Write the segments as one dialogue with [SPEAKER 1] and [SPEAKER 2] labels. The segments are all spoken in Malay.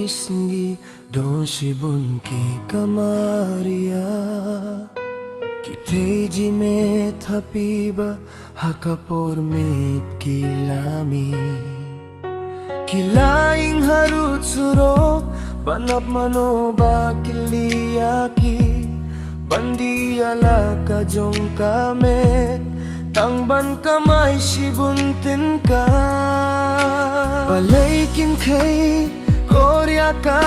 [SPEAKER 1] isngi don shibun ki kamaria kynthei ji me thapiba hakapor met kilami kilaing harut suro banap mano ba kiliyaki bandi ala kajong kamet tangban kamay sibuntin ka balay kynthei korya ka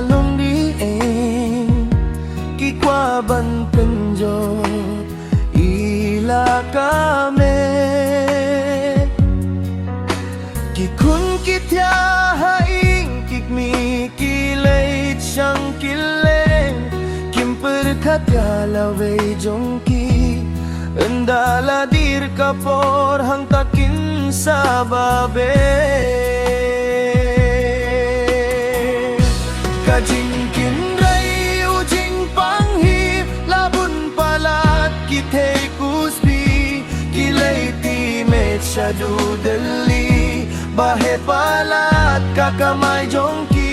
[SPEAKER 1] lungdieng kikwa ban penjot ila kame kikun kitya haing kikmi kilait siyang kileng kimper katya laway jongki endala dir kapor hang takin sa babe kajing kinray ujing panghip labun palat kynthei kusbi kilay ti met syadu dali bahe palat kakamay jongki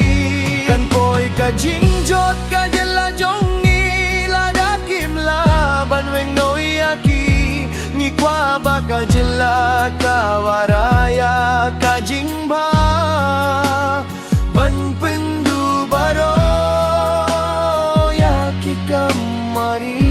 [SPEAKER 1] kan koy kajing jot kajela jongi ladakim laban weng noyaki ngikwa baka jela kawaraya kajing ba ban pendu baro ya kikamaria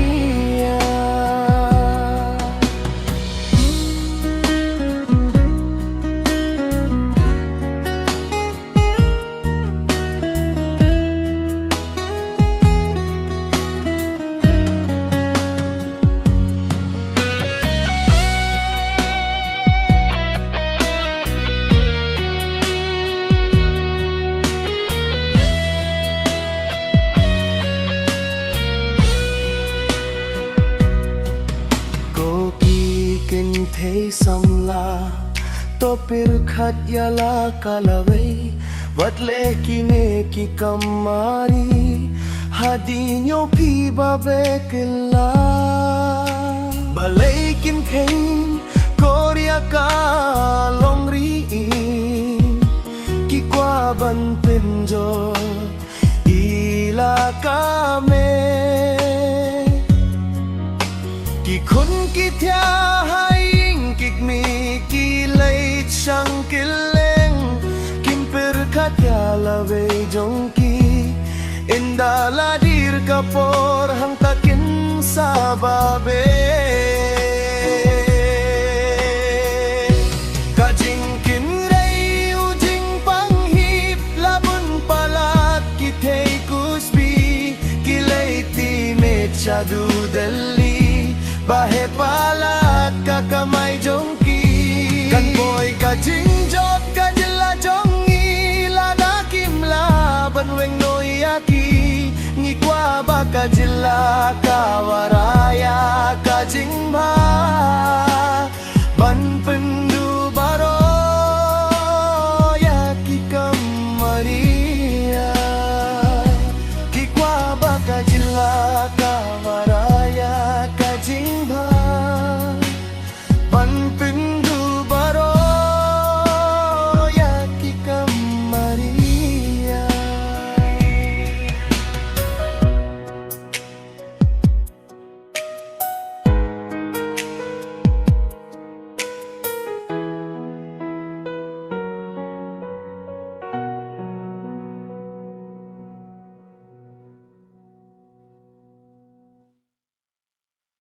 [SPEAKER 1] kynthei samla topir khat yala kalaway watle kine ki kamari hadinyo pi babekla balay kynthei korya ka longri kikwa ban penjo ila kame kikun kitya haing kikmi kilait siyang kileng kimper katya laway jongki indala dir kapor hang takin sa babe kajing kinray ujing panghip labun palat kynthei kusbi kilay ti met syadu dali bahe palat kakamay jongki kan boy kajing jot kajela jongi ladakim laban weng noyaki ngikwa baka jela kawar